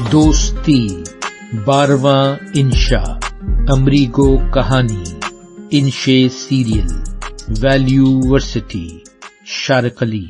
दोस्ती 12वां इंशा, अमरीगो कहानी, इंशे serial, value varsity, Shariq Ali.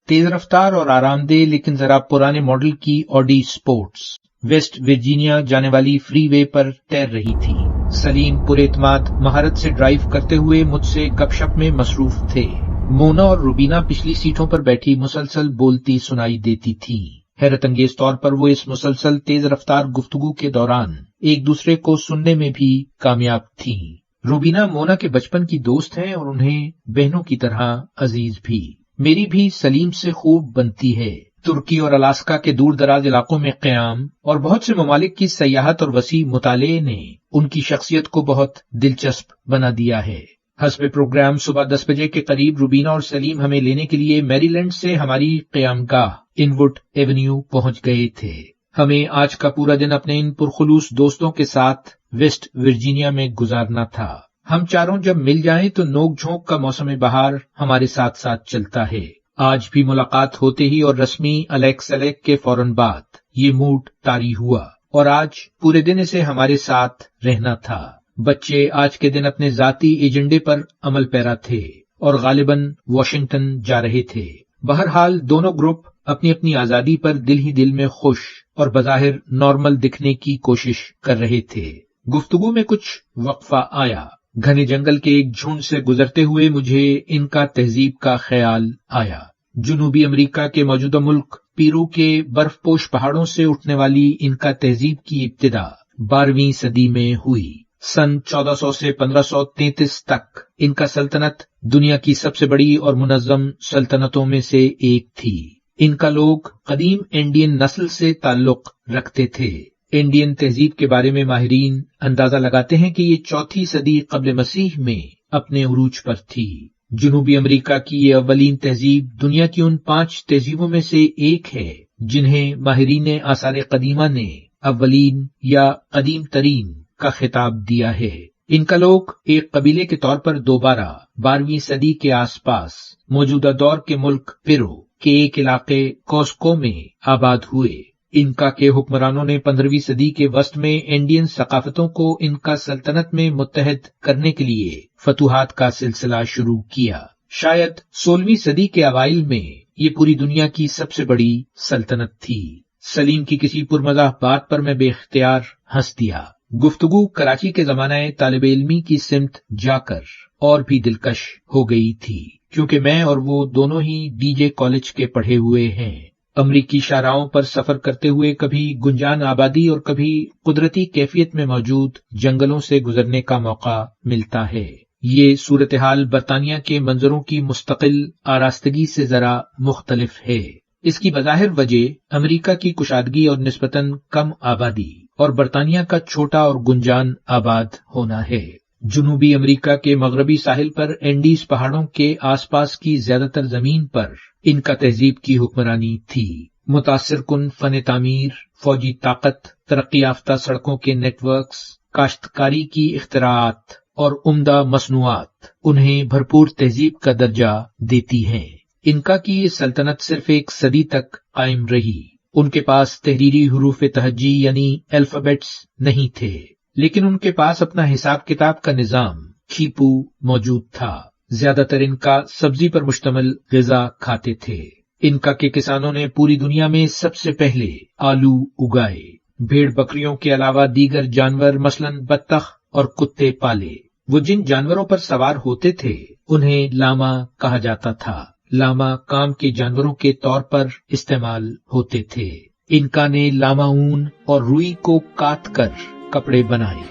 तेज रफ्तार और आरामदेह लेकिन जरा पुराने मॉडल की ऑडी स्पोर्ट्स वेस्ट वर्जीनिया जाने वाली फ्री वे पर तैर रही थी। सलीम पुरेतमाद महारत से ड्राइव करते हुए मुझसे गपशप में मसरूफ थे। मोना और रुबीना पिछली सीटों पर बैठी मुसलसल बोलती सुनाई देती थीं। हैरत अंगेज तौर पर वो इस मुसलसल तेज रफ्तार गुफ्तगू के दौरान एक दूसरे को सुनने में भी कामयाब थीं। रुबीना मोना के बचपन की दोस्त हैं और उन्हें बहनों की तरह अजीज भी। मेरी भी सलीम से खूब बनती है। तुर्की और अलास्का के दूर दराज इलाकों में क़याम और बहुत से ममालिक की सयाहत और वसी मुताले ने उनकी शख्सियत को बहुत दिलचस्प बना दिया है। हस्बे प्रोग्राम सुबह 10 बजे के करीब रुबीना और सलीम हमें लेने के लिए मैरीलैंड से हमारी क़यामगाह इनवुड एवेन्यू पहुंच गए थे। हमें आज का पूरा दिन अपने इन पुरखुलूस दोस्तों के साथ वेस्ट वर्जीनिया में गुजारना था। हम चारों जब मिल जाएं तो नोक झोंक का मौसम बहार हमारे साथ साथ चलता है। आज भी मुलाकात होते ही और रस्मी अलैक सलैक के फौरन बाद ये मूड तारी हुआ और आज पूरे दिन इसे हमारे साथ रहना था। बच्चे आज के दिन अपने जाती एजेंडे पर अमल पैरा थे और गालिबन वॉशिंगटन जा रहे थे। बहरहाल दोनों ग्रुप अपनी अपनी आजादी पर दिल ही दिल में खुश और बज़ाहिर नॉर्मल दिखने की कोशिश कर रहे थे। गुफ्तगू में कुछ वक्फा आया। घने जंगल के एक झुंड से गुजरते हुए मुझे इनका तहजीब का ख्याल आया। जनूबी अमेरिका के मौजूदा मुल्क पीरू के बर्फपोश पहाड़ों से उठने वाली इनका तहजीब की इब्तिदा 12वीं सदी में हुई। सन 1400 से 1533 तक इनका सल्तनत दुनिया की सबसे बड़ी और मुनज़्ज़म सल्तनतों में से एक थी। इनका लोग कदीम इंडियन नस्ल से ताल्लुक रखते थे। इंडियन तहजीब के बारे में माहिरीन अंदाजा लगाते हैं कि ये 4वीं सदी क़ब्ल मसीह में अपने उरूज पर थी। जनूबी अमेरिका की ये अव्वलीन तहजीब दुनिया की उन 5 तहजीबों में से एक है जिन्हें माहिरीन आसार कदीमा ने अव्वलीन या कदीम तरीन का खिताब दिया है। इनका लोग एक कबीले के तौर पर दोबारा 12वीं सदी के आसपास मौजूदा दौर के मुल्क पेरू के एक इलाके कोस्को में आबाद हुए। इनका के हुक्मरानों ने 15वीं सदी के वस्त में इंडियन सकाफतों को इनका सल्तनत में मुत्तहद करने के लिए फतूहात का सिलसिला शुरू किया। शायद 16वीं सदी के अवाइल में ये पूरी दुनिया की सबसे बड़ी सल्तनत थी। सलीम की किसी पुरमज़ाह बात पर मैं बेख्तियार हंस दिया। गुफ्तगू कराची के ज़मानाए तालिबे इल्मी की सिमत जाकर और भी दिलकश हो गई थी, क्योंकि मैं और वो दोनों ही डीजे कॉलेज के पढ़े हुए हैं। अमरीकी शाहराहों पर सफर करते हुए कभी गुंजान आबादी और कभी कुदरती कैफियत में मौजूद जंगलों से गुजरने का मौका मिलता है। ये सूरत हाल बरतानिया के मंजरों की मुस्तकिल आरास्तगी से जरा मुख्तलिफ है। इसकी बज़ाहिर वजह अमेरिका की कुशादगी और निस्बतन कम आबादी और बरतानिया का छोटा और गुंजान आबाद होना है। जनूबी अमेरिका के मगरबी साहिल पर एंडीज पहाड़ों के आसपास की ज्यादातर जमीन पर इनका तहजीब की हुक्मरानी थी। मुतासिर कुन फन तामीर, फौजी ताकत, तरक्की याफ्ता सड़कों के नेटवर्क्स, काश्तकारी की इख्तिराआत और उम्दा मसनूआत उन्हें भरपूर तहजीब का दर्जा देती हैं। इनका की ये सल्तनत सिर्फ एक सदी तक कायम रही। उनके पास तहरीरी हुरूफ तहज्जी यानी अल्फाबेट्स नहीं थे, लेकिन उनके पास अपना हिसाब किताब का निजाम खीपू मौजूद था। ज्यादातर इनका सब्जी पर मुश्तमिल ग़िज़ा खाते थे। इनका के किसानों ने पूरी दुनिया में सबसे पहले आलू उगाए। भेड़ बकरियों के अलावा दीगर जानवर मसलन बत्तख और कुत्ते पाले। वो जिन जानवरों पर सवार होते थे उन्हें लामा कहा जाता था। लामा काम के जानवरों के तौर पर इस्तेमाल होते थे। इनका ने लामा ऊन और रुई को काट कर कपड़े बनाए।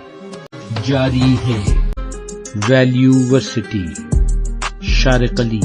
जारी है वैल्यू वर्सिटी, शारिक अली।